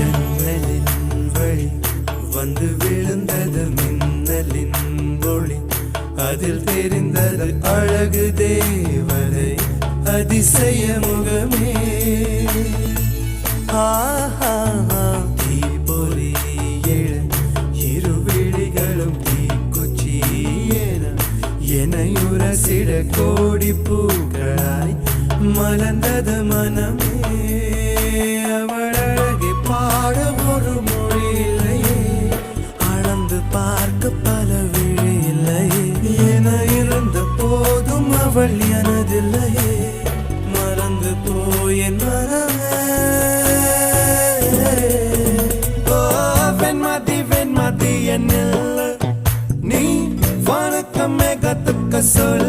ஜன்னலின் வழி வந்து விழுந்தது மின்னலின் ஒளி, அதில் தெரிந்தது அழகு தேவதை அதிசய முகமே. தீப்பொறி எழ இரு விழிகளும் தீக்குச்சி எனையுரசிட கோடி பூக்களாய் மலர்ந்தது மனமே. அவள் அழகை பாட ஒரு மொழி இல்லையே, அளந்து பார்க்க பல விழி இல்லையே. என இருந்த போதும் அவள் எனதில்லையே, மறந்து போயின் மனமே. வெண்மதி என்னில் நீ வணக்கமே கத்துக்க சொல்ல